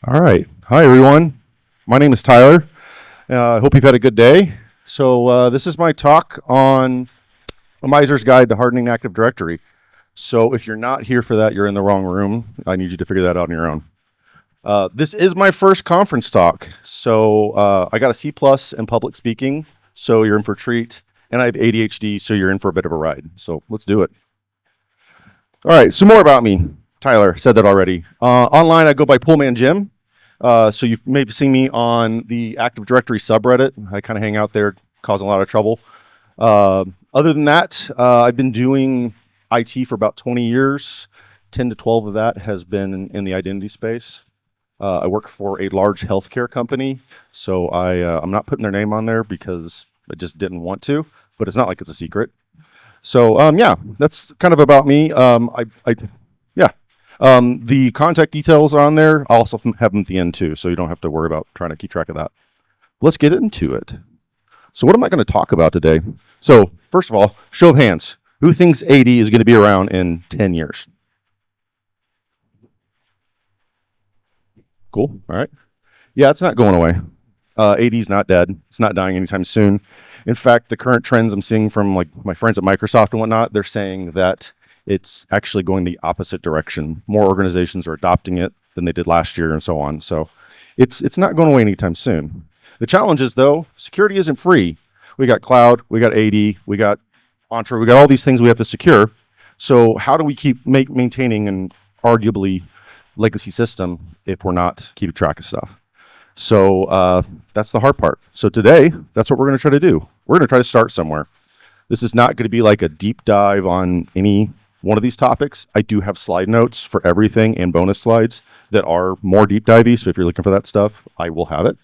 All right. Hi, everyone. My name is Tyler. I hope you've had a good day. So this is my talk on a miser's guide to hardening Active Directory. So if you're not here for that, you're in the wrong room. I need you to figure that out on your own. This is my first conference talk. So I got a C+ in public speaking, so you're in for a treat. And I have ADHD, so you're in for a bit of a ride. So let's do it. All right, some more about me. Tyler said that already. Online, I go by Poolman Jim. So you've maybe seen me on the Active Directory subreddit. I kind of hang out there, causing a lot of trouble. Other than that, I've been doing IT for about 20 years. 10 to 12 of that has been in the identity space. I work for a large healthcare company, so I'm not putting their name on there because I just didn't want to, but it's not like it's a secret. So yeah, that's kind of about me. The contact details are on there. I'll also have them at the end too, so you don't have to worry about trying to keep track of that. Let's get into it. So what am I going to talk about today? So first of all, show of hands. Who thinks AD is going to be around in 10 years? Cool. All right. Yeah, it's not going away. AD is not dead. It's not dying anytime soon. In fact, the current trends I'm seeing from like my friends at Microsoft and whatnot, they're saying that it's actually going the opposite direction. More organizations are adopting it than they did last year and so on. So it's not going away anytime soon. The challenge is, though, security isn't free. We got cloud, we got AD, we got Entra, we got all these things we have to secure. So how do we keep maintaining an arguably legacy system if we're not keeping track of stuff? So that's the hard part. So today, that's what we're going to try to do. We're going to try to start somewhere. This is not going to be like a deep dive on any one of these topics. I do have slide notes for everything and bonus slides that are more deep divey. So if you're looking for that stuff, I will have it.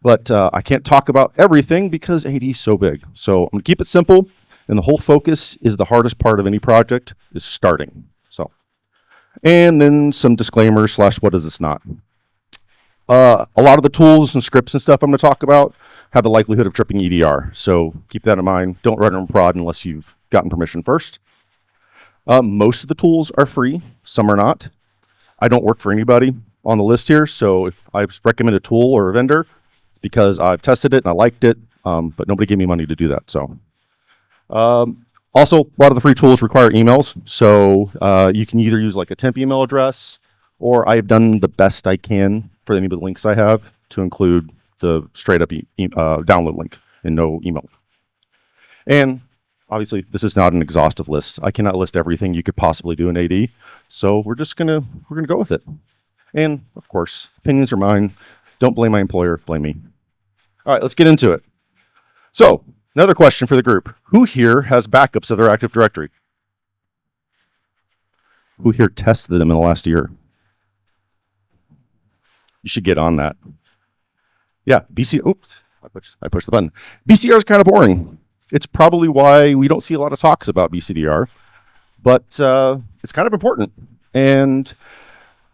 But I can't talk about everything because AD is so big. So I'm going to keep it simple. And the whole focus is the hardest part of any project is starting. So, and then some disclaimers / what is this not. A lot of the tools and scripts and stuff I'm going to talk about have the likelihood of tripping EDR. So keep that in mind. Don't run in prod unless you've gotten permission first. Most of the tools are free. Some are not. I don't work for anybody on the list here. So if I recommend a tool or a vendor, it's because I've tested it and I liked it, but nobody gave me money to do that. So also, a lot of the free tools require emails. So you can either use like a temp email address, or I've done the best I can for any of the links I have to include the straight up download link and no email. And obviously, this is not an exhaustive list. I cannot list everything you could possibly do in AD. So we're gonna go with it. And of course, opinions are mine. Don't blame my employer, blame me. All right, let's get into it. So another question for the group. Who here has backups of their Active Directory? Who here tested them in the last year? You should get on that. Yeah, oops, I pushed the button. BCDR is kind of boring. It's probably why we don't see a lot of talks about BCDR, but it's kind of important. And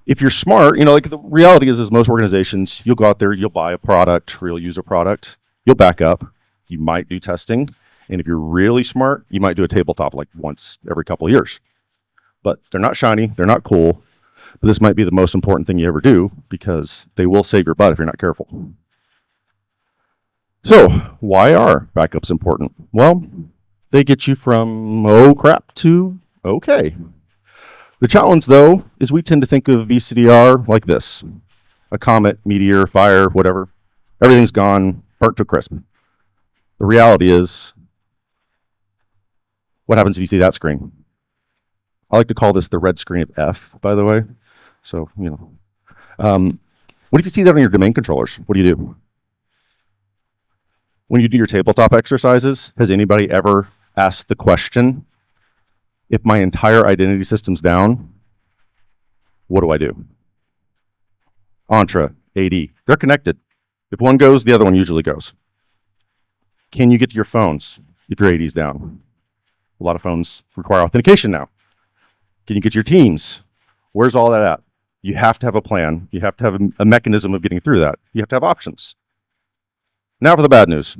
if you're smart, like the reality is most organizations, you'll go out there, you'll buy a product, or you'll use a product, you'll back up, you might do testing. And if you're really smart, you might do a tabletop like once every couple of years. But they're not shiny, they're not cool. But this might be the most important thing you ever do because they will save your butt if you're not careful. So why are backups important? Well, they get you from oh crap to okay. The challenge though is we tend to think of BCDR like this. A comet, meteor, fire, whatever. Everything's gone, burnt to a crisp. The reality is, what happens if you see that screen? I like to call this the red screen of F, by the way. So, what if you see that on your domain controllers? What do? When you do your tabletop exercises, has anybody ever asked the question, if my entire identity system's down, what do I do? Entra, AD, they're connected. If one goes, the other one usually goes. Can you get to your phones if your AD's down? A lot of phones require authentication now. Can you get to your Teams? Where's all that at? You have to have a plan. You have to have a mechanism of getting through that. You have to have options. Now for the bad news.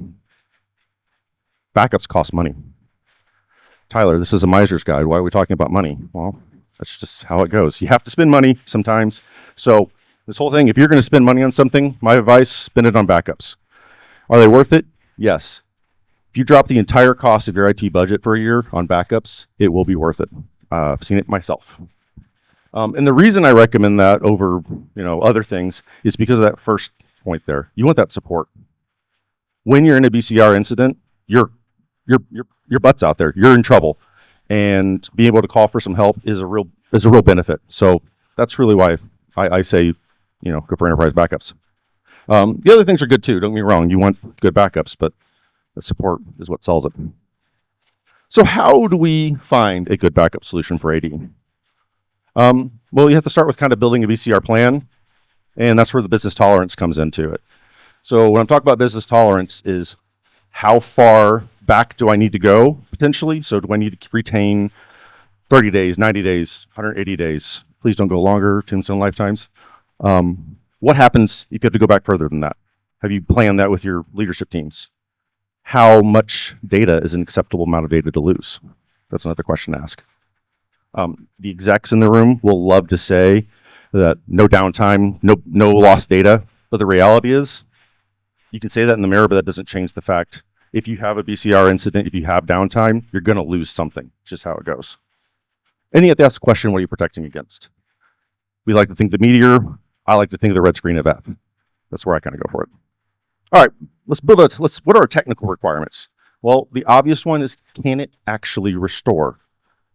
Backups cost money. Tyler, this is a miser's guide. Why are we talking about money? Well, that's just how it goes. You have to spend money sometimes. So This whole thing, if you're going to spend money on something, my advice, spend it on backups. Are they worth it? Yes. If you drop the entire cost of your IT budget for a year on backups, it will be worth it. I've seen it myself. And the reason I recommend that over, other things is because of that first point there. You want that support. When you're in a BCR incident, your butt's out there. You're in trouble, and being able to call for some help is a real benefit. So that's really why I say, go for enterprise backups. The other things are good too. Don't get me wrong. You want good backups, but the support is what sells it. So how do we find a good backup solution for AD? Well, you have to start with kind of building a BCR plan, and that's where the business tolerance comes into it. So when I'm talking about business tolerance is how far back do I need to go potentially? So do I need to retain 30 days, 90 days, 180 days? Please don't go longer, tombstone lifetimes. What happens if you have to go back further than that? Have you planned that with your leadership teams? How much data is an acceptable amount of data to lose? That's another question to ask. The execs in the room will love to say that no downtime, no lost data, but the reality is you can say that in the mirror, but that doesn't change the fact if you have a BCR incident, if you have downtime, you're going to lose something. It's just how it goes. And you have to ask the question, what are you protecting against? We like to think the meteor. I like to think of the red screen of F. That's where I kind of go for it. All right, what are our technical requirements? Well, the obvious one is, can it actually restore?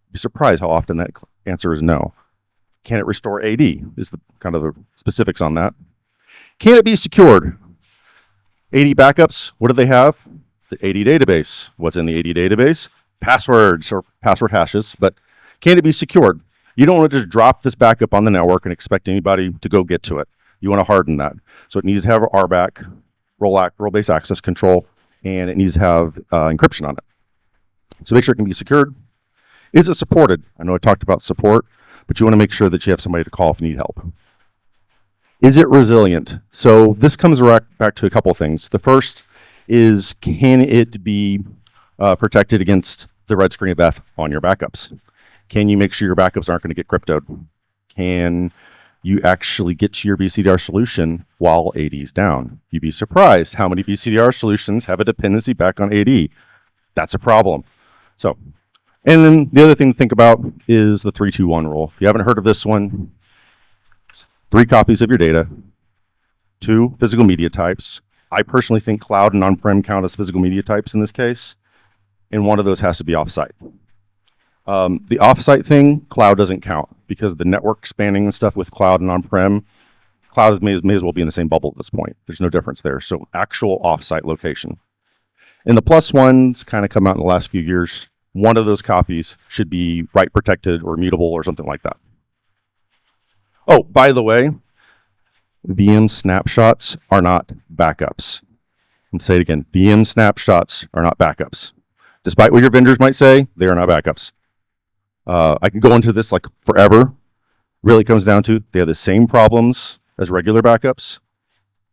You'd be surprised how often that answer is no. Can it restore AD? Is the kind of the specifics on that. Can it be secured? AD backups, what do they have? The AD database. What's in the AD database? Passwords or password hashes, but can it be secured? You don't want to just drop this backup on the network and expect anybody to go get to it. You want to harden that. So it needs to have RBAC, role-based access control, and it needs to have encryption on it. So make sure it can be secured. Is it supported? I know I talked about support, but you want to make sure that you have somebody to call if you need help. Is it resilient? So this comes back to a couple of things. The first is, can it be protected against the red screen of F on your backups? Can you make sure your backups aren't going to get cryptoed? Can you actually get to your BCDR solution while AD is down? You'd be surprised how many BCDR solutions have a dependency back on AD. That's a problem. So, and then the other thing to think about is the 3-2-1 rule. If you haven't heard of this one, 3 copies of your data, 2 physical media types. I personally think cloud and on-prem count as physical media types in this case, and one of those has to be offsite. The offsite thing, cloud doesn't count because the network spanning and stuff with cloud and on-prem, cloud may as well be in the same bubble at this point. There's no difference there. So actual offsite location. And the plus ones kind of come out in the last few years. One of those copies should be write protected or mutable or something like that. Oh, by the way, VM snapshots are not backups. I'm say it again, VM snapshots are not backups. Despite what your vendors might say, they are not backups. I can go into this like forever. Really comes down to they have the same problems as regular backups,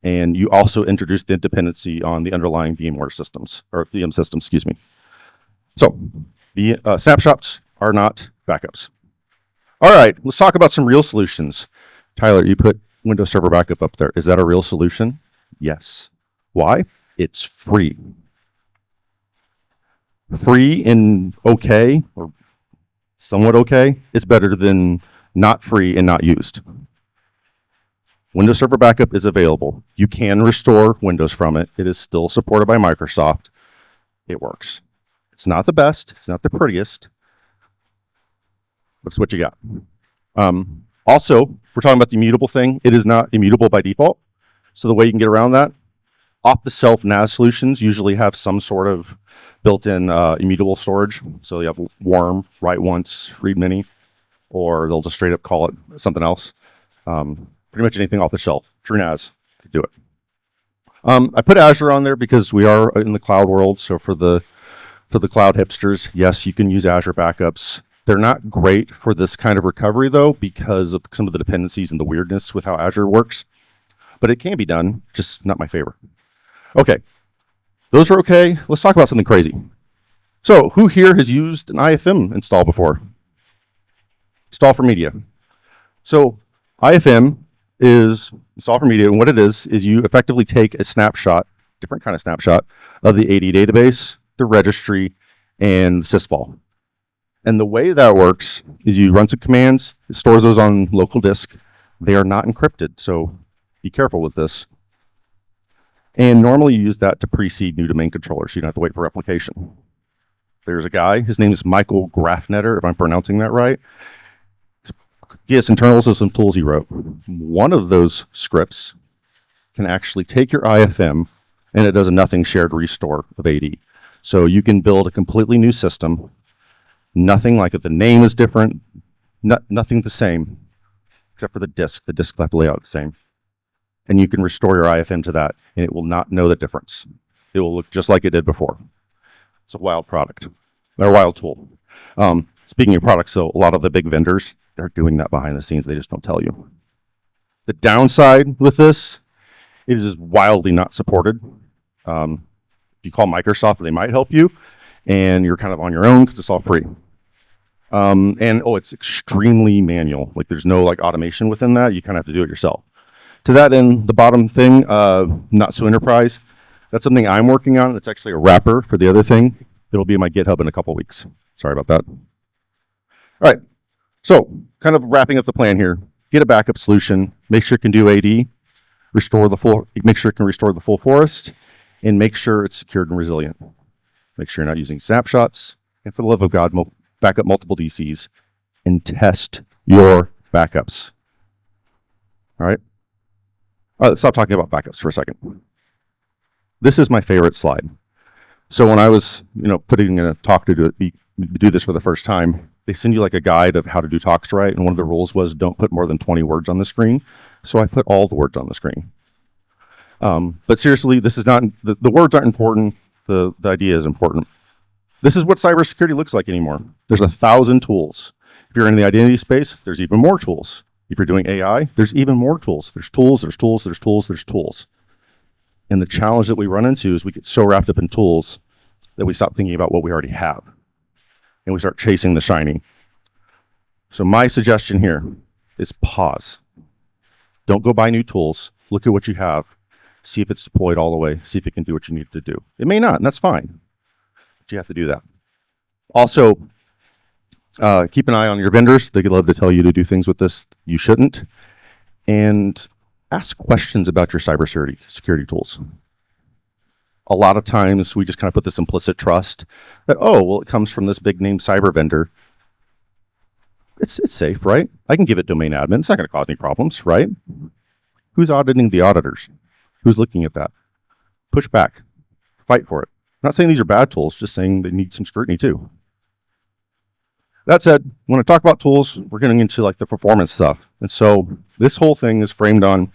and you also introduce the dependency on the underlying VMware systems, or VM systems, excuse me. So the snapshots are not backups. All right, let's talk about some real solutions. Tyler, you put Windows Server Backup up there. Is that a real solution? Yes. Why? It's free. Free and okay, or somewhat okay, is better than not free and not used. Windows Server Backup is available. You can restore Windows from it. It is still supported by Microsoft. It works. It's not the best. It's not the prettiest. But it's what you got. Also, we're talking about the immutable thing. It is not immutable by default. So the way you can get around that, off-the-shelf NAS solutions usually have some sort of built-in immutable storage. So you have warm, write once, read many, or they'll just straight up call it something else. Pretty much anything off the shelf. True NAS could do it. I put Azure on there because we are in the cloud world. So for the cloud hipsters, yes, you can use Azure backups. They're not great for this kind of recovery though, because of some of the dependencies and the weirdness with how Azure works. But it can be done, just not my favorite. Okay, those are okay. Let's talk about something crazy. So who here has used an IFM install before? Install for media. So IFM is install for media, and what it is you effectively take a snapshot, different kind of snapshot, of the AD database, the registry, and the sysvol. And the way that works is you run some commands, it stores those on local disk. They are not encrypted, so be careful with this. And normally you use that to precede new domain controllers, so you don't have to wait for replication. There's a guy, his name is Michael Grafnetter, if I'm pronouncing that right. DS internals are some tools he wrote. One of those scripts can actually take your IFM and it does a nothing shared restore of AD. So you can build a completely new system, nothing like it. The name is different, nothing the same, except for the disk left layout the same. And you can restore your IFM to that and it will not know the difference. It will look just like it did before. It's a wild product, or a wild tool. Speaking of products, so a lot of the big vendors, they're doing that behind the scenes. They just don't tell you. The downside with this is wildly not supported. If you call Microsoft, they might help you, and you're kind of on your own because it's all free. It's extremely manual. Like there's no like automation within that. You kind of have to do it yourself. To that end, the bottom thing, not so enterprise. That's something I'm working on. It's actually a wrapper for the other thing. It'll be in my GitHub in a couple weeks. Sorry about that. All right. So kind of wrapping up the plan here. Get a backup solution. Make sure it can do AD. Make sure it can restore the full forest. And make sure it's secured and resilient. Make sure you're not using snapshots. And for the love of God, back up multiple DCs. And test your backups. All right. Let's stop talking about backups for a second. This is my favorite slide. So when I was, putting in a talk to do this for the first time, they send you like a guide of how to do talks right. And one of the rules was don't put more than 20 words on the screen. So I put all the words on the screen. But seriously, this is not, the words aren't important. The idea is important. This is what cybersecurity looks like anymore. There's 1,000 tools. If you're in the identity space, there's even more tools. If you're doing AI, there's even more tools. There's tools. And the challenge that we run into is we get so wrapped up in tools that we stop thinking about what we already have. And we start chasing the shiny. So my suggestion here is pause. Don't go buy new tools. Look at what you have. See if it's deployed all the way. See if it can do what you need it to do. It may not, and that's fine. But you have to do that. Also, keep an eye on your vendors. They love to tell you to do things with this you shouldn't. And ask questions about your cybersecurity tools. A lot of times we just kind of put this implicit trust that, it comes from this big name cyber vendor. It's safe, right? I can give it domain admin. It's not going to cause any problems, right? Who's auditing the auditors? Who's looking at that? Push back. Fight for it. Not saying these are bad tools, just saying they need some scrutiny too. That said, when I talk about tools, we're getting into like the performance stuff. And so this whole thing is framed on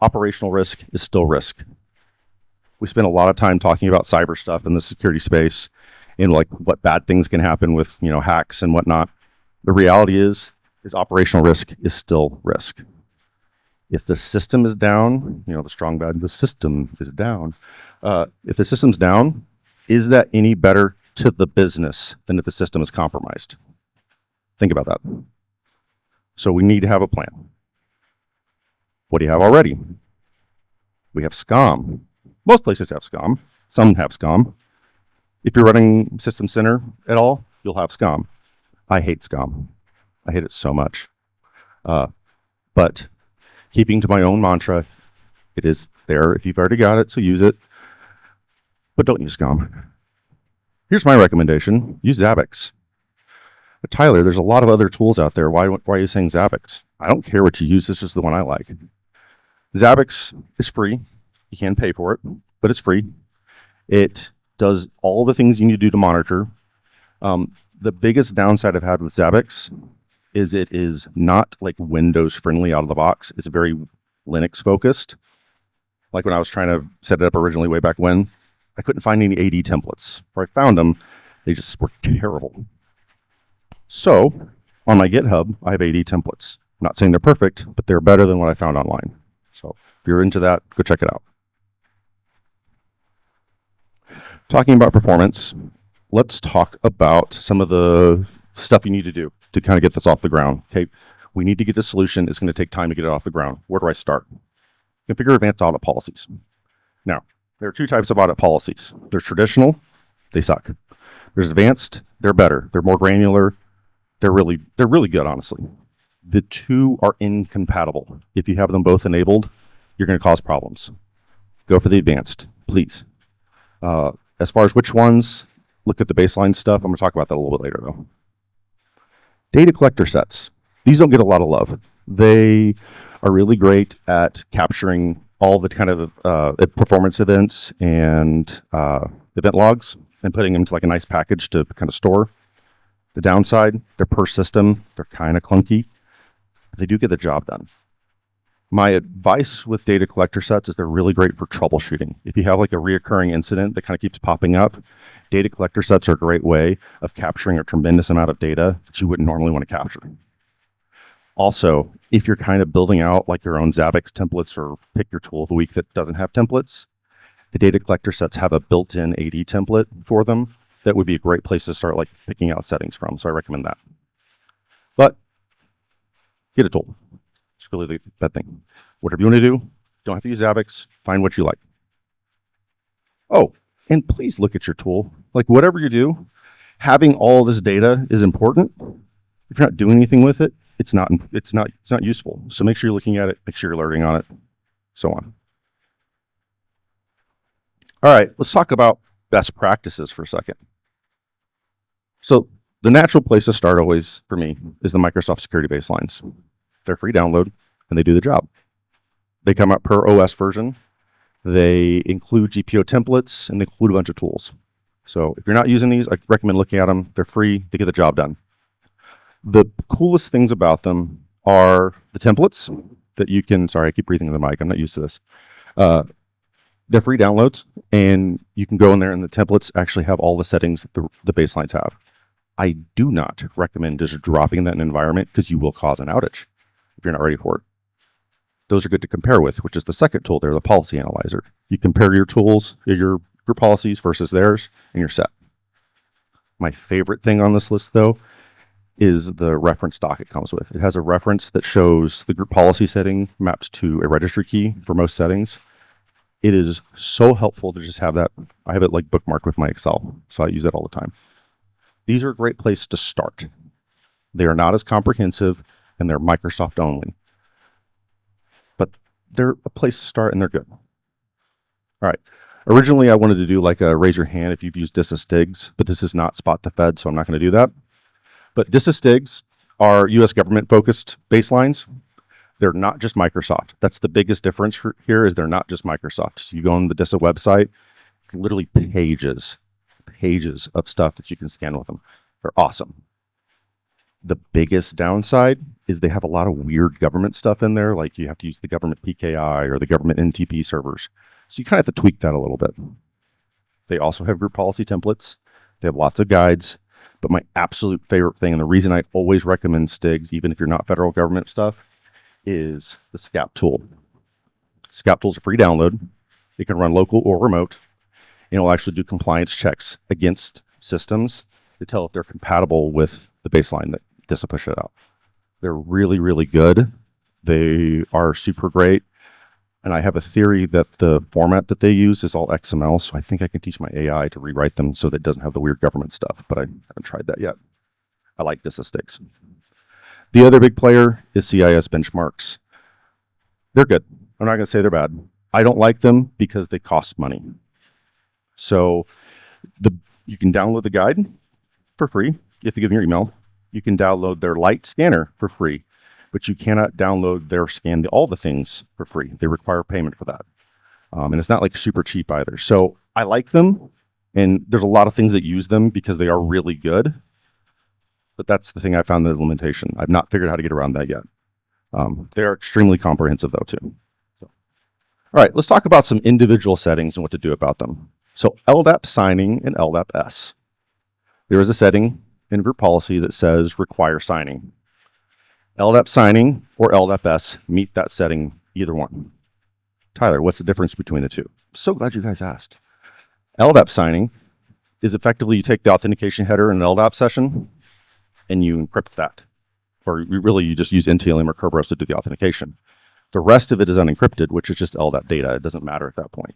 operational risk is still risk. We spend a lot of time talking about cyber stuff in the security space and like what bad things can happen with, hacks and whatnot. The reality is operational risk is still risk. If the system is down, the strong bad, the system is down. If the system's down, is that any better to the business than if the system is compromised? Think about that. So we need to have a plan. What do you have already? We have SCOM. Most places have SCOM. Some have SCOM. If you're running System Center at all, you'll have SCOM. I hate SCOM. I hate it so much. But keeping to my own mantra, it is there if you've already got it, so use it. But don't use SCOM. Here's my recommendation. Use Zabbix. But Tyler, there's a lot of other tools out there. Why are you saying Zabbix? I don't care what you use. This is the one I like. Zabbix is free. You can pay for it, but it's free. It does all the things you need to do to monitor. The biggest downside I've had with Zabbix is it is not like Windows friendly out of the box. It's very Linux focused. Like when I was trying to set it up originally way back when, I couldn't find any AD templates. Or I found them, they just were terrible. So on my GitHub, I have AD templates. I'm not saying they're perfect, but they're better than what I found online. So if you're into that, go check it out. Talking about performance, let's talk about some of the stuff you need to do to kind of get this off the ground. Okay, We need to get a solution. It's going to take time to get it off the ground. Where do I start? Configure advanced audit policies. Now, there are two types of audit policies. There's traditional, they suck. There's advanced, they're better. They're more granular. They're really good, honestly. The two are incompatible. If you have them both enabled, you're going to cause problems. Go for the advanced, please. As far as which ones, look at the baseline stuff. I'm going to talk about that a little bit later, though. Data collector sets. These don't get a lot of love. They are really great at capturing all the kind of performance events and event logs and putting them into like a nice package to kind of store. The downside, they're per system. They're kind of clunky. They do get the job done. My advice with data collector sets is they're really great for troubleshooting. If you have like a reoccurring incident that kind of keeps popping up, data collector sets are a great way of capturing a tremendous amount of data that you wouldn't normally want to capture. Also, if you're kind of building out like your own Zabbix templates or pick your tool of the week that doesn't have templates, the data collector sets have a built-in AD template for them that would be a great place to start like picking out settings from. So I recommend that. But get a tool. It's really the bad thing. Whatever you want to do, don't have to use Zabbix. Find what you like. Oh, and please look at your tool. Like whatever you do, having all this data is important. If you're not doing anything with it, it's not useful. So make sure you're looking at it, make sure you're alerting on it, so on. All right, let's talk about best practices for a second. So the natural place to start always for me is the Microsoft security baselines. They're free download and they do the job. They come out per OS version. They include GPO templates and they include a bunch of tools. So if you're not using these, I recommend looking at them. They're free to get the job done. The coolest things about them are the templates that you can, sorry, I keep breathing in the mic. I'm not used to this. They're free downloads and you can go in there and the templates actually have all the settings that the baselines have. I do not recommend just dropping that in an environment because you will cause an outage if you're not ready for it. Those are good to compare with, which is the second tool there, the policy analyzer. You compare your tools, your policies versus theirs, and you're set. My favorite thing on this list, though, is the reference doc it comes with. It has a reference that shows the group policy setting maps to a registry key for most settings. It is so helpful to just have that. I have it like bookmarked with my Excel, so I use it all the time. These are a great place to start. They are not as comprehensive and they're Microsoft only, but they're a place to start and they're good. All right. Originally, I wanted to do like a raise your hand if you've used DISA-STIGs, but this is not Spot the Fed, so I'm not going to do that. But DISA-STIGs are U.S. government-focused baselines. They're not just Microsoft. That's the biggest difference here is they're not just Microsoft. So you go on the DISA website, it's literally pages of stuff that you can scan with them. They're awesome. The biggest downside is they have a lot of weird government stuff in there, like you have to use the government PKI or the government NTP servers. So you kind of have to tweak that a little bit. They also have group policy templates. They have lots of guides. But my absolute favorite thing, and the reason I always recommend STIGs, even if you're not federal government stuff, is the SCAP tool. SCAP tool is a free download. It can run local or remote. And it'll actually do compliance checks against systems to tell if they're compatible with the baseline that DISA push it out. They're really, really good. They are super great. And I have a theory that the format that they use is all XML. So I think I can teach my AI to rewrite them so that it doesn't have the weird government stuff. But I haven't tried that yet. I like DISA-STIGs. The other big player is CIS benchmarks. They're good. I'm not going to say they're bad. I don't like them because they cost money. So you can download the guide for free. You have to give them your email. You can download their light scanner for free, but you cannot download their scan all the things for free. They require payment for that. And it's not like super cheap either. So I like them, and there's a lot of things that use them because they are really good. But that's the thing I found the limitation. I've not figured out how to get around that yet. They're extremely comprehensive though too. So, all right, let's talk about some individual settings and what to do about them. So LDAP signing and LDAP S. There is a setting in group policy that says require signing. LDAP signing or LDAP S meet that setting, either one. Tyler, what's the difference between the two? So glad you guys asked. LDAP signing is effectively you take the authentication header in an LDAP session and you encrypt that or you just use NTLM or Kerberos to do the authentication. The rest of it is unencrypted, which is just LDAP data. It doesn't matter at that point.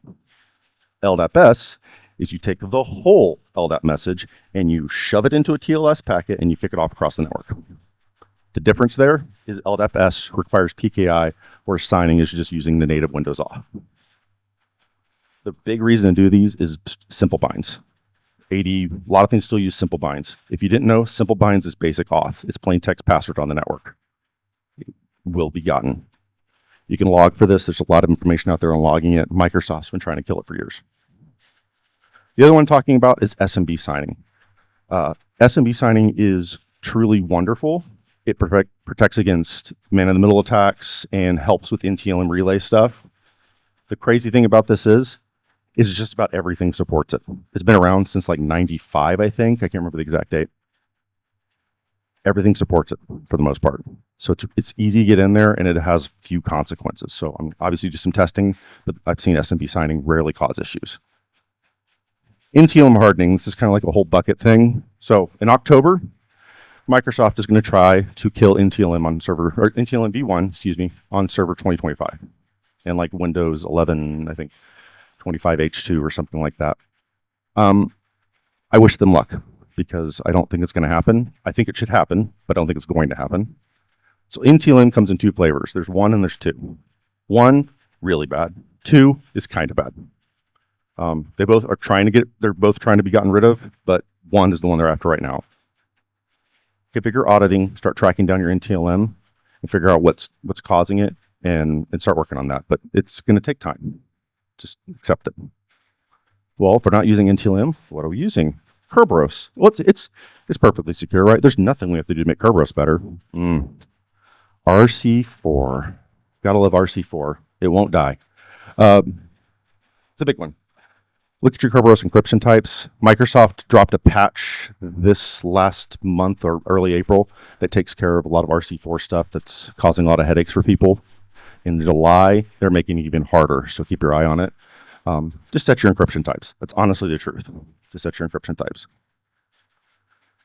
LDAP-S is you take the whole LDAP message and you shove it into a TLS packet and you kick it off across the network. The difference there is LDAP-S requires PKI, whereas signing is just using the native Windows auth. The big reason to do these is simple binds. A lot of things still use simple binds. If you didn't know, simple binds is basic auth. It's plain text password on the network. It will be gotten. You can log for this. There's a lot of information out there on logging it. Microsoft's been trying to kill it for years. The other one I'm talking about is SMB signing. SMB signing is truly wonderful. It protects against man-in-the-middle attacks and helps with NTLM relay stuff. The crazy thing about this is just about everything supports it. It's been around since like 95, I think. I can't remember the exact date. Everything supports it for the most part. So it's easy to get in there and it has few consequences. So I'm obviously do some testing, but I've seen SMB signing rarely cause issues. NTLM hardening, this is kind of like a whole bucket thing. So in October, Microsoft is going to try to kill NTLM on server, or NTLM v1, on server 2025. And like Windows 11, I think 25H2 or something like that. I wish them luck because I don't think it's going to happen. I think it should happen, but I don't think it's going to happen. So NTLM comes in two flavors. There's 1 and there's 2. 1, really bad. 2 is kind of bad. They're both trying to be gotten rid of, but 1 is the one they're after right now. Configure auditing, start tracking down your NTLM and figure out what's causing it and start working on that. But it's going to take time. Just accept it. Well, if we're not using NTLM, what are we using? Kerberos. Well, it's perfectly secure, right? There's nothing we have to do to make Kerberos better. RC4. Gotta love RC4. It won't die. It's a big one. Look at your Kerberos encryption types. Microsoft dropped a patch this last month or early April that takes care of a lot of RC4 stuff that's causing a lot of headaches for people. In July, they're making it even harder, so keep your eye on it. Just set your encryption types. That's honestly the truth. Just set your encryption types.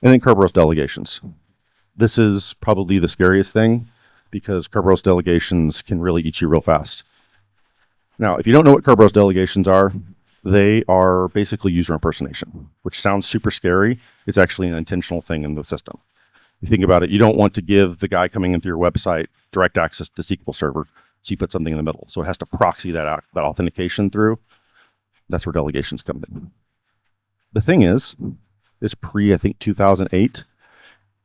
And then Kerberos delegations. This is probably the scariest thing because Kerberos delegations can really eat you real fast. Now, if you don't know what Kerberos delegations are, they are basically user impersonation, which sounds super scary. It's actually an intentional thing in the system. You think about it, you don't want to give the guy coming into your website direct access to the SQL server, so you put something in the middle. So it has to proxy that authentication through. That's where delegations come in. The thing is I think 2008,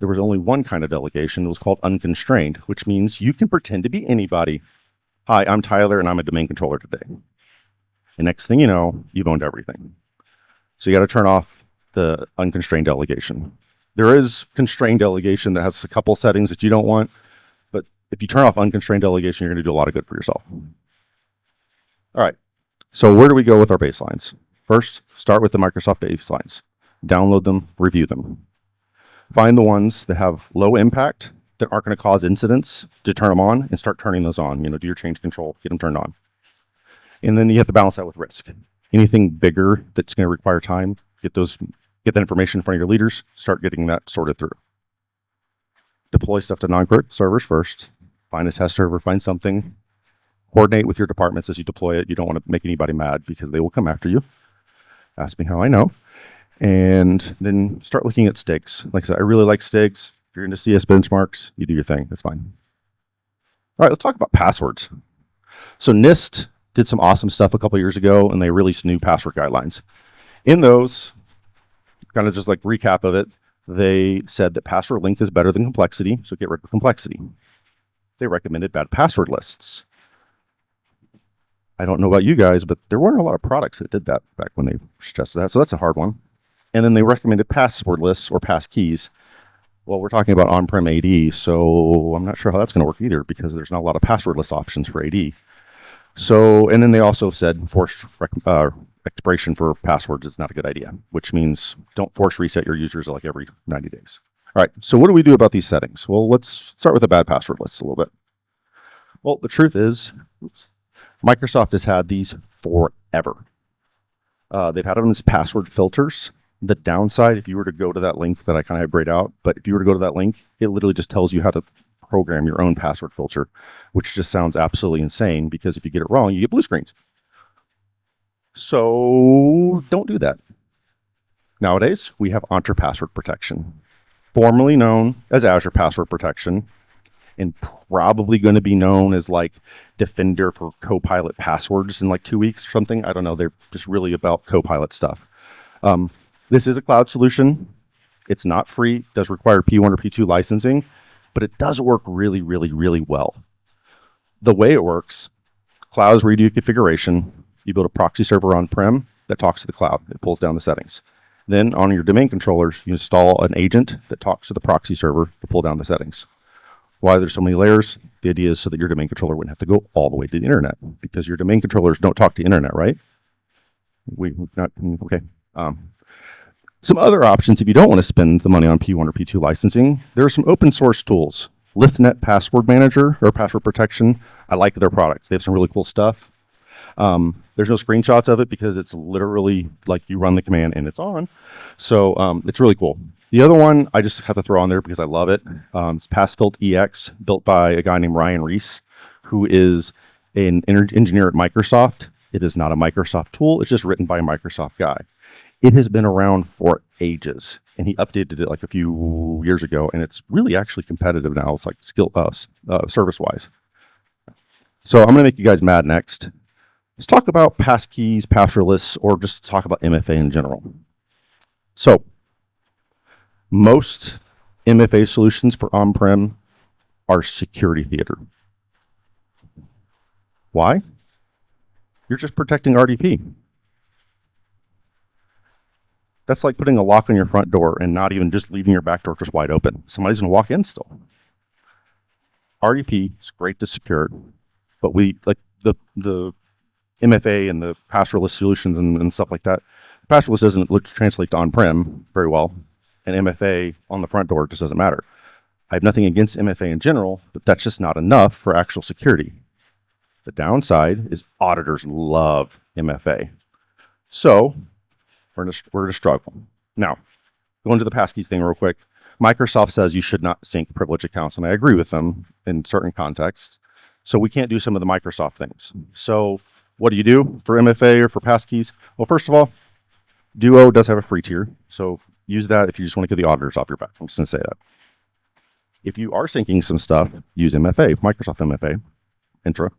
there was only one kind of delegation. It was called unconstrained, which means you can pretend to be anybody. Hi, I'm Tyler, and I'm a domain controller today. And next thing you know, you've owned everything. So you got to turn off the unconstrained delegation. There is constrained delegation that has a couple settings that you don't want, but if you turn off unconstrained delegation, you're going to do a lot of good for yourself. All right, so where do we go with our baselines? First, start with the Microsoft baselines. Download them, review them. Find the ones that have low impact, that aren't going to cause incidents, to turn them on and start turning those on. Do your change control, get them turned on. And then you have to balance that with risk. Anything bigger that's going to require time, get that information in front of your leaders, start getting that sorted through. Deploy stuff to non-critical servers first. Find a test server, find something. Coordinate with your departments as you deploy it. You don't want to make anybody mad because they will come after you. Ask me how I know. And then start looking at STIGs. Like I said, I really like STIGs. If you're into CS benchmarks, you do your thing. That's fine. All right, let's talk about passwords. So NIST did some awesome stuff a couple years ago, and they released new password guidelines. In those, kind of just like recap of it, they said that password length is better than complexity, so get rid of complexity. They recommended bad password lists. I don't know about you guys, but there weren't a lot of products that did that back when they suggested that, so that's a hard one. And then they recommended password lists or pass keys. Well, we're talking about on-prem AD, so I'm not sure how that's going to work either because there's not a lot of password list options for AD. So, and then they also said forced expiration for passwords is not a good idea, which means don't force reset your users like every 90 days. All right, so what do we do about these settings? Well, let's start with the bad password lists a little bit. Well, the truth is, Microsoft has had these forever. They've had them as password filters, The downside, if you were to go to that link that I kind of grayed out, but if you were to go to that link, it literally just tells you how to program your own password filter, which just sounds absolutely insane because if you get it wrong, you get blue screens. So don't do that. Nowadays, we have Entra Password Protection, formerly known as Azure Password Protection, and probably going to be known as like Defender for Copilot passwords in like 2 weeks or something. I don't know. They're just really about Copilot stuff. This is a cloud solution. It's not free. It does require P1 or P2 licensing, but it does work really, really, really well. The way it works, cloud is where you do configuration. You build a proxy server on-prem that talks to the cloud. It pulls down the settings. Then on your domain controllers, you install an agent that talks to the proxy server to pull down the settings. Why there's so many layers? The idea is so that your domain controller wouldn't have to go all the way to the internet because your domain controllers don't talk to the internet, right? Okay. Some other options if you don't want to spend the money on P1 or P2 licensing, there are some open source tools. LithNet Password Manager or Password Protection. I like their products. They have some really cool stuff. There's no screenshots of it because it's literally like you run the command and it's on. So it's really cool. The other one I just have to throw on there because I love it. It's PassFilt EX, built by a guy named Ryan Reese, who is an engineer at Microsoft. It is not a Microsoft tool. It's just written by a Microsoft guy. It has been around for ages, and he updated it like a few years ago, and it's really actually competitive now. It's like service-wise. So I'm going to make you guys mad next. Let's talk about passkeys, passwordless, or just talk about MFA in general. So most MFA solutions for on-prem are security theater. Why? You're just protecting RDP. That's like putting a lock on your front door and not even just leaving your back door just wide open. Somebody's going to walk in still. RDP is great to secure, but we like the MFA and the passwordless solutions and stuff like that. Passwordless doesn't translate to on-prem very well, and MFA on the front door just doesn't matter. I have nothing against MFA in general, but that's just not enough for actual security. The downside is auditors love MFA. So we're going to struggle. Now, going to the passkeys thing real quick. Microsoft says you should not sync privilege accounts, and I agree with them in certain contexts. So we can't do some of the Microsoft things. So what do you do for MFA or for passkeys? Well, first of all, Duo does have a free tier. So use that if you just want to get the auditors off your back. I'm just going to say that. If you are syncing some stuff, use MFA, Microsoft MFA, Intra.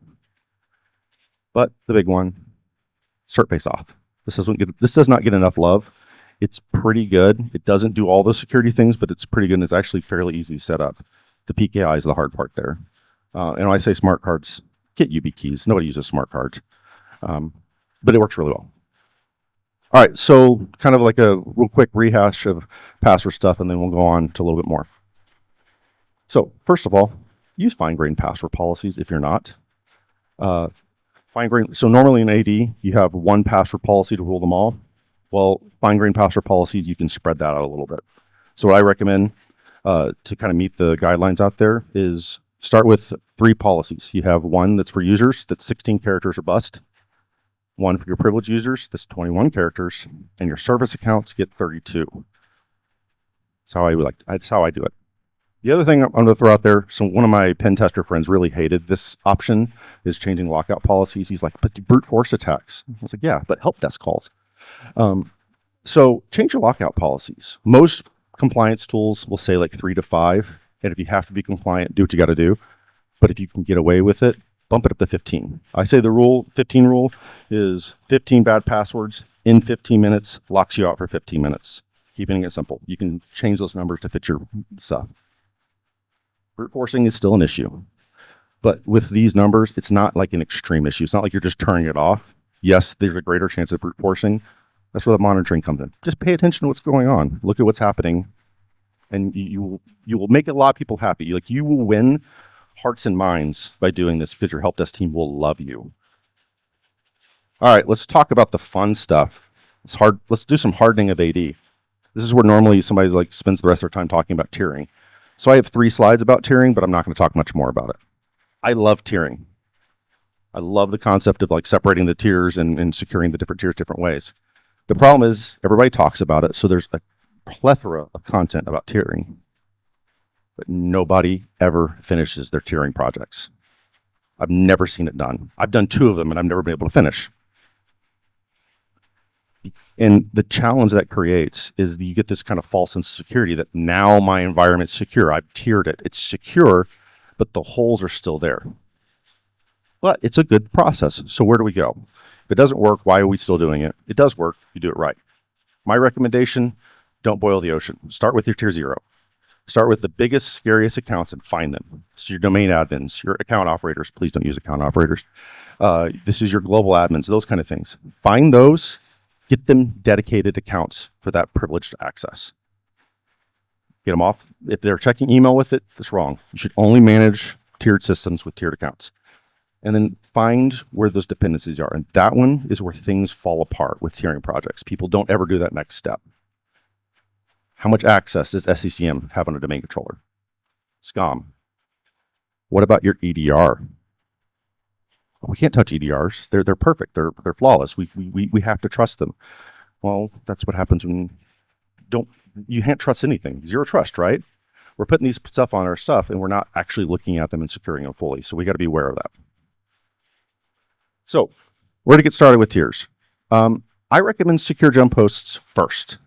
But the big one, cert-based auth. This does not get enough love. It's pretty good. It doesn't do all the security things, but it's pretty good, and it's actually fairly easy to set up. The PKI is the hard part there. And when I say smart cards, get YubiKeys. Nobody uses smart cards. But it works really well. All right, so kind of like a real quick rehash of password stuff, and then we'll go on to a little bit more. So first of all, use fine-grained password policies if you're not. So normally in AD, you have one password policy to rule them all. Well, fine-grained password policies, you can spread that out a little bit. So what I recommend to kind of meet the guidelines out there is start with 3 policies. You have one that's for users, that's 16 characters or bust. One for your privileged users, that's 21 characters. And your service accounts get 32. That's how I do it. The other thing I'm going to throw out there, so one of my pen tester friends really hated this option, is changing lockout policies. He's like, but brute force attacks. I was like, yeah, but help desk calls. So change your lockout policies. Most compliance tools will say like 3 to 5. And if you have to be compliant, do what you got to do. But if you can get away with it, bump it up to 15. I say the 15 rule is 15 bad passwords in 15 minutes, locks you out for 15 minutes. Keeping it simple. You can change those numbers to fit your stuff. Brute forcing is still an issue. But with these numbers, it's not like an extreme issue. It's not like you're just turning it off. Yes, there's a greater chance of brute forcing. That's where the monitoring comes in. Just pay attention to what's going on. Look at what's happening. And you will make a lot of people happy. You will win hearts and minds by doing this because your help desk team will love you. All right, let's talk about the fun stuff. Let's do some hardening of AD. This is where normally somebody spends the rest of their time talking about tiering. So I have 3 slides about tiering, but I'm not going to talk much more about it. I love tiering. I love the concept of separating the tiers and securing the different tiers different ways. The problem is everybody talks about it, so there's a plethora of content about tiering, but nobody ever finishes their tiering projects. I've never seen it done. I've done 2 of them, and I've never been able to finish. And the challenge that creates is that you get this kind of false sense of security that now my environment's secure. I've tiered it. It's secure, but the holes are still there. But it's a good process. So where do we go? If it doesn't work, why are we still doing it? It does work. You do it right. My recommendation, don't boil the ocean. Start with your tier 0. Start with the biggest, scariest accounts and find them. So your domain admins, your account operators, please don't use account operators. This is your global admins, those kind of things. Find those, get them dedicated accounts for that privileged access. Get them off. If they're checking email with it, that's wrong. You should only manage tiered systems with tiered accounts. And then find where those dependencies are. And that one is where things fall apart with tiering projects. People don't ever do that next step. How much access does SIEM have on a domain controller? SCOM. What about your EDR? We can't touch EDRs. They're perfect. They're flawless. We have to trust them. Well, that's what happens when you can't trust anything. Zero trust, right? We're putting these stuff on our stuff and we're not actually looking at them and securing them fully. So we got to be aware of that. So where to get started with tiers? I recommend secure jump hosts first.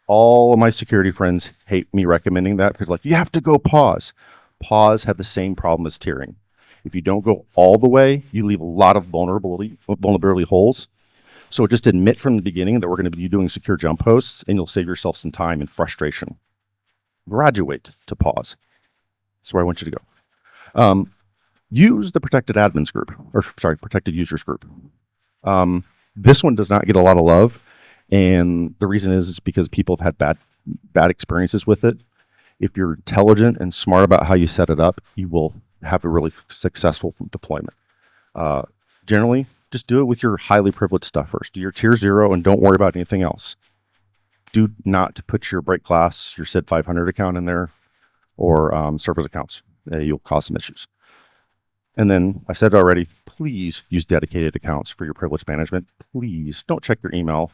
All of my security friends hate me recommending that because you have to go pause. Pause have the same problem as tiering. If you don't go all the way, you leave a lot of vulnerability holes. So just admit from the beginning that we're going to be doing secure jump hosts and you'll save yourself some time and frustration. Graduate to pause. That's where I want you to go. Use the protected admins group, protected users group. This one does not get a lot of love. And the reason is because people have had bad experiences with it. If you're intelligent and smart about how you set it up, you will have a really successful deployment. Generally, just do it with your highly privileged stuff first. Do your tier 0 and don't worry about anything else. Do not put your break glass, your SID 500 account in there, or service accounts. You'll cause some issues. And then I said it already, please use dedicated accounts for your privilege management. Please don't check your email,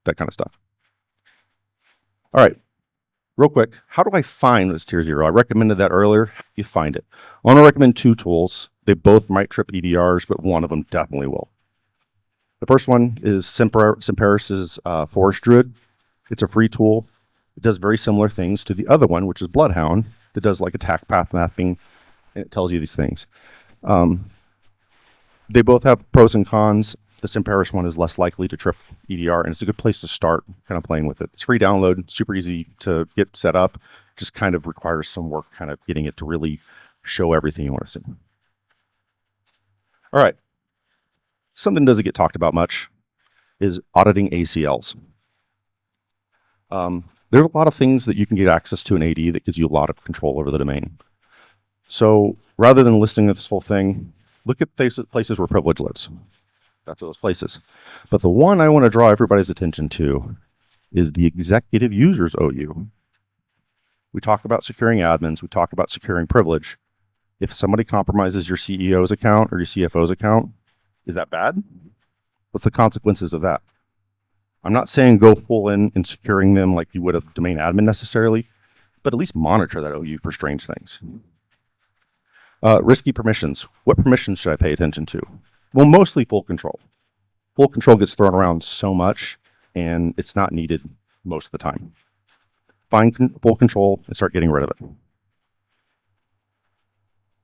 that kind of stuff. All right, real quick, how do I find this tier 0? I recommended that earlier. You find it. I want to recommend 2 tools. They both might trip EDRs, but one of them definitely will. The first one is Simperis's Forest Druid. It's a free tool. It does very similar things to the other one, which is Bloodhound, that does attack path mapping, and it tells you these things. They both have pros and cons. The Simperis one is less likely to trip EDR, and it's a good place to start kind of playing with it. It's free download, super easy to get set up, just kind of requires some work kind of getting it to really show everything you want to see. All right. Something that doesn't get talked about much is auditing ACLs. There are a lot of things that you can get access to in AD that gives you a lot of control over the domain. So rather than listing this whole thing, look at places where privilege lives. That's those places. But the one I want to draw everybody's attention to is the executive users OU. We talk about securing admins. We talk about securing privilege. If somebody compromises your CEO's account or your CFO's account, is that bad? What's the consequences of that? I'm not saying go full in securing them like you would a domain admin necessarily, but at least monitor that OU for strange things. Risky permissions. What permissions should I pay attention to? Well, mostly full control. Full control gets thrown around so much, and it's not needed most of the time. Find full control and start getting rid of it.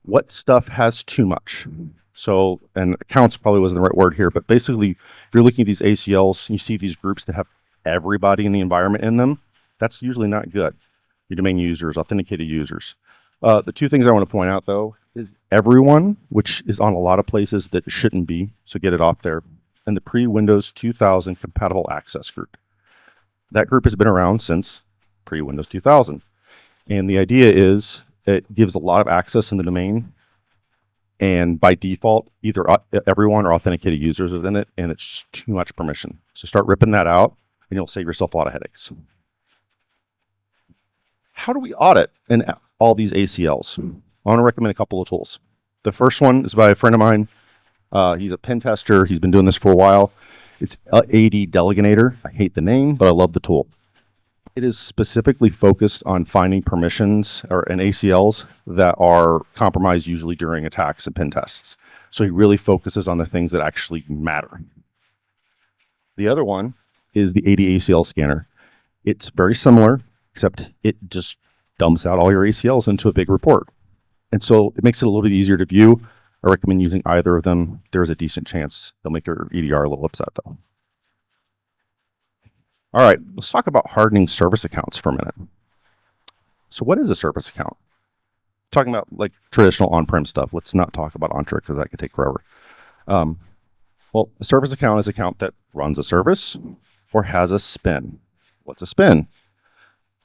What stuff has too much? So, and accounts probably wasn't the right word here, but basically, if you're looking at these ACLs, and you see these groups that have everybody in the environment in them, that's usually not good. Your domain users, authenticated users. The 2 things I want to point out, though, is everyone, which is on a lot of places that it shouldn't be, so get it off there, and the pre-Windows 2000 compatible access group. That group has been around since pre-Windows 2000. And the idea is it gives a lot of access in the domain, and by default, either everyone or authenticated users is in it, and it's just too much permission. So start ripping that out, and you'll save yourself a lot of headaches. How do we audit in all these ACLs? I want to recommend a couple of tools. The first one is by a friend of mine. He's a pen tester. He's been doing this for a while. It's AD Delegator. I hate the name, but I love the tool. It is specifically focused on finding permissions and ACLs that are compromised usually during attacks and pen tests. So he really focuses on the things that actually matter. The other one is the AD ACL scanner. It's very similar, except it just dumps out all your ACLs into a big report. And so it makes it a little bit easier to view. I recommend using either of them. There's a decent chance they'll make your EDR a little upset though. All right, let's talk about hardening service accounts for a minute. So what is a service account? Talking about like traditional on-prem stuff. Let's not talk about Entra because that could take forever. Well, a service account is an account that runs a service or has a spin. What's a spin?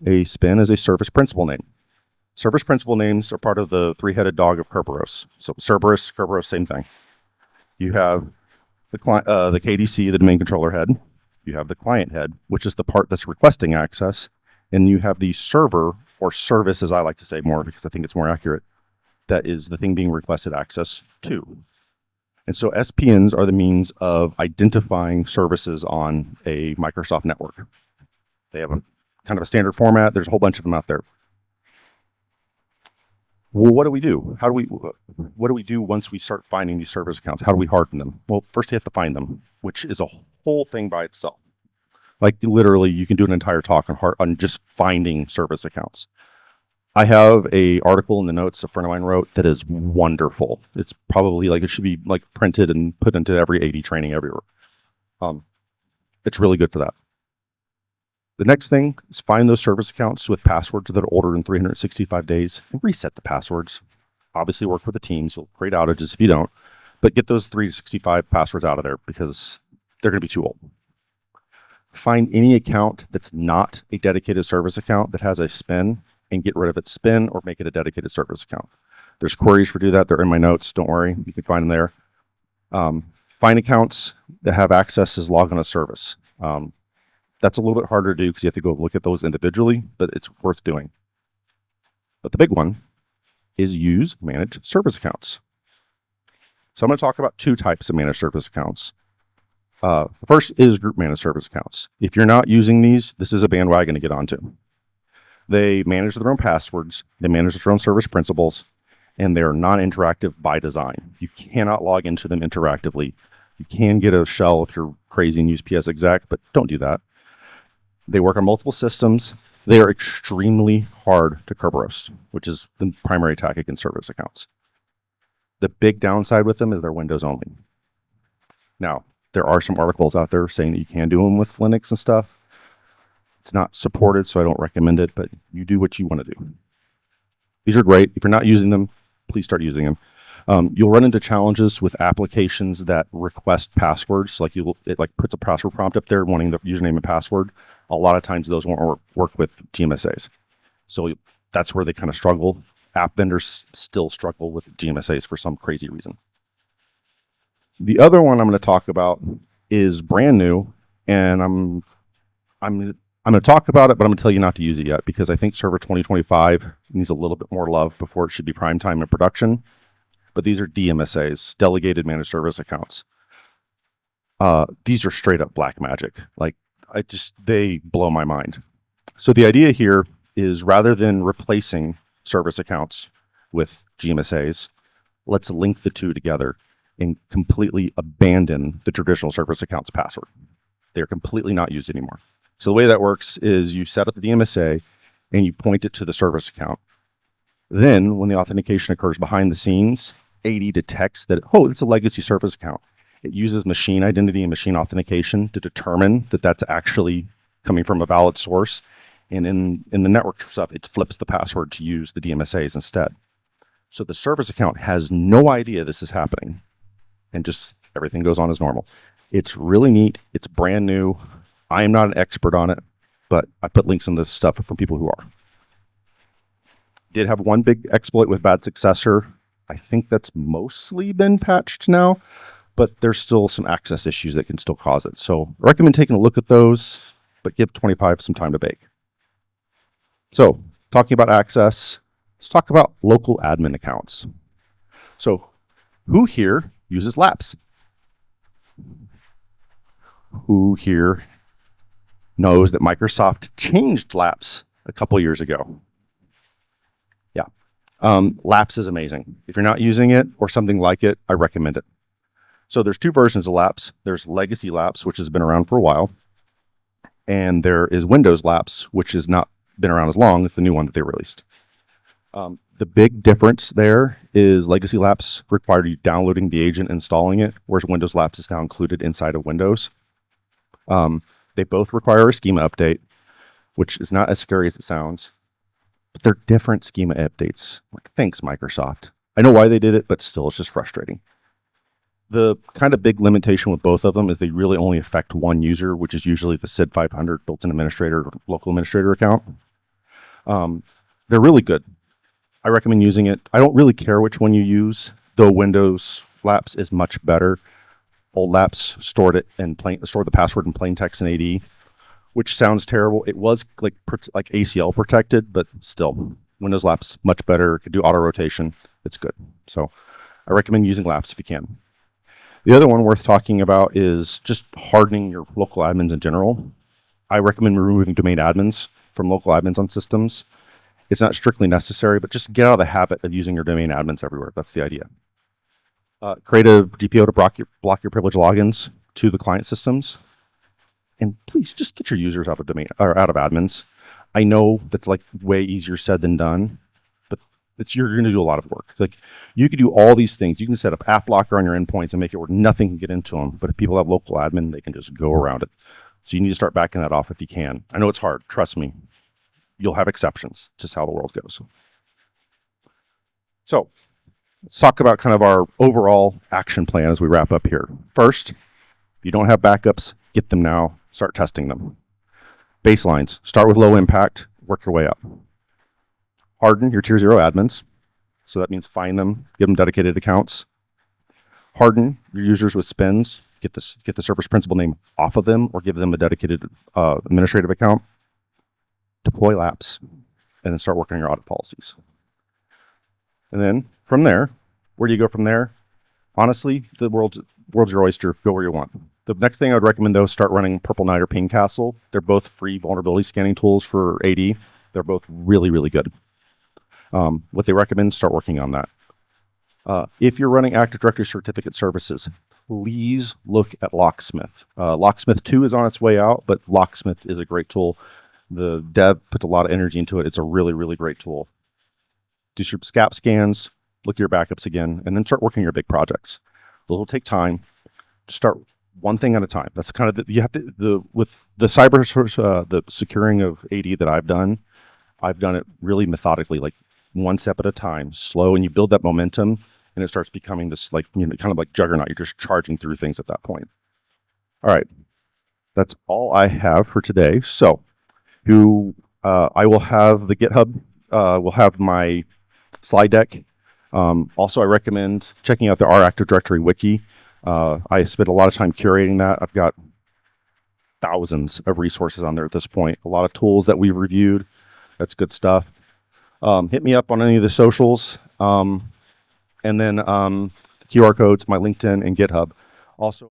A spin is a service principal name. Service principal names are part of the three-headed dog of Kerberos. So Cerberus, Kerberos, same thing. You have the KDC, the domain controller head. You have the client head, which is the part that's requesting access. And you have the server, or service, as I like to say more because I think it's more accurate, that is the thing being requested access to. And so SPNs are the means of identifying services on a Microsoft network. They have a kind of a standard format. There's a whole bunch of them out there. Well, what do we do? What do we do once we start finding these service accounts? How do we harden them? Well, first you have to find them, which is a whole thing by itself. Like literally, you can do an entire talk on just finding service accounts. I have a article in the notes a friend of mine wrote that is wonderful. It's probably like, it should be like printed and put into every AD training everywhere. It's really good for that. The next thing is find those service accounts with passwords that are older than 365 days and reset the passwords. Obviously work with the team, so create outages if you don't, but get those 365 passwords out of there because they're going to be too old. Find any account that's not a dedicated service account that has a spin and get rid of its spin or make it a dedicated service account. There's queries for do that. They're in my notes. Don't worry. You can find them there. Find accounts that have access as log on a service. That's a little bit harder to do because you have to go look at those individually, but it's worth doing. But the big one is use managed service accounts. So I'm going to talk about two types of managed service accounts. The first is group managed service accounts. If you're not using these, this is a bandwagon to get onto. They manage their own passwords, they manage their own service principals, and they're non-interactive by design. You cannot log into them interactively. You can get a shell if you're crazy and use PSExec, but don't do that. They work on multiple systems. They are extremely hard to Kerberos, which is the primary attack against service accounts. The big downside with them is they're Windows only. Now, there are some articles out there saying that you can do them with Linux and stuff. It's not supported, so I don't recommend it, but you do what you want to do. These are great. If you're not using them, please start using them. You'll run into challenges with applications that request passwords. Like it puts a password prompt up there wanting the username and password. A lot of times those won't work with GMSAs. So that's where they kind of struggle. App vendors still struggle with GMSAs for some crazy reason. The other one I'm going to talk about is brand new, and I'm going to talk about it, but I'm going to tell you not to use it yet because I think Server 2025 needs a little bit more love before it should be prime time in production. But these are DMSAs, delegated managed service accounts. These are straight up black magic. Like they blow my mind. So the idea here is rather than replacing service accounts with GMSAs, let's link the two together and completely abandon the traditional service accounts password. They're completely not used anymore. So the way that works is you set up the DMSA and you point it to the service account. Then when the authentication occurs behind the scenes, AD detects that, oh, it's a legacy service account. It uses machine identity and machine authentication to determine that that's actually coming from a valid source. And in the network stuff, it flips the password to use the DMSAs instead. So the service account has no idea this is happening. And just everything goes on as normal. It's really neat. It's brand new. I am not an expert on it, but I put links in this stuff from people who are. Did have one big exploit with bad successor. I think that's mostly been patched now, but there's still some access issues that can still cause it. So I recommend taking a look at those, but give 25 some time to bake. So talking about access, let's talk about local admin accounts. So who here uses Laps? Who here knows that Microsoft changed Laps a couple years ago? Yeah. Laps is amazing. If you're not using it or something like it, I recommend it. So there's two versions of Laps. There's Legacy Laps, which has been around for a while. And there is Windows Laps, which has not been around as long as the new one that they released. The big difference there is Legacy Laps required you downloading the agent, installing it, whereas Windows Laps is now included inside of Windows. They both require a schema update, which is not as scary as it sounds, but they're different schema updates. Like, thanks, Microsoft. I know why they did it, but still, it's just frustrating. The kind of big limitation with both of them is they really only affect one user, which is usually the SID 500 built-in administrator or local administrator account. They're really good. I recommend using it. I don't really care which one you use, though Windows Laps is much better. Old Laps stored the password in plain text in AD, which sounds terrible. It was like ACL protected, but still, Windows Laps much better. It could do auto rotation. It's good. So I recommend using Laps if you can. The other one worth talking about is just hardening your local admins in general. I recommend removing domain admins from local admins on systems. It's not strictly necessary, but just get out of the habit of using your domain admins everywhere. That's the idea. Create a DPO to block your privileged logins to the client systems. And please just get your users out of admins. I know that's like way easier said than done, but you're going to do a lot of work. Like, you could do all these things. You can set up app blocker on your endpoints and make it where nothing can get into them. But if people have local admin, they can just go around it. So you need to start backing that off if you can. I know it's hard. Trust me. You'll have exceptions. Just how the world goes. So let's talk about kind of our overall action plan as we wrap up here. First, if you don't have backups, get them now. Start testing them. Baselines. Start with low impact. Work your way up. Harden your tier 0 admins. So that means find them, give them dedicated accounts. Harden your users with spins. Get the service principal name off of them or give them a dedicated administrative account. Deploy Laps, and then start working on your audit policies. And then from there, where do you go from there? Honestly, the world's your oyster. Go where you want. The next thing I would recommend, though, start running Purple Knight or Ping Castle. They're both free vulnerability scanning tools for AD. They're both really, really good. What they recommend, start working on that. If you're running Active Directory certificate services, please look at Locksmith. Locksmith 2 is on its way out, but Locksmith is a great tool. The dev puts a lot of energy into it. It's a really, really great tool. Do your SCAP scans, look at your backups again, and then start working your big projects. Those will take time. Just start one thing at a time. That's kind of with the the securing of AD that I've done it really methodically, like one step at a time, slow, and you build that momentum, and it starts becoming this kind of like juggernaut. You're just charging through things at that point. All right, that's all I have for today. So, I will have the GitHub. Will have my slide deck. Also, I recommend checking out the R Active Directory wiki. I spent a lot of time curating that. I've got thousands of resources on there at this point. A lot of tools that we've reviewed. That's good stuff. Hit me up on any of the socials. And then the QR codes, my LinkedIn and GitHub. Also,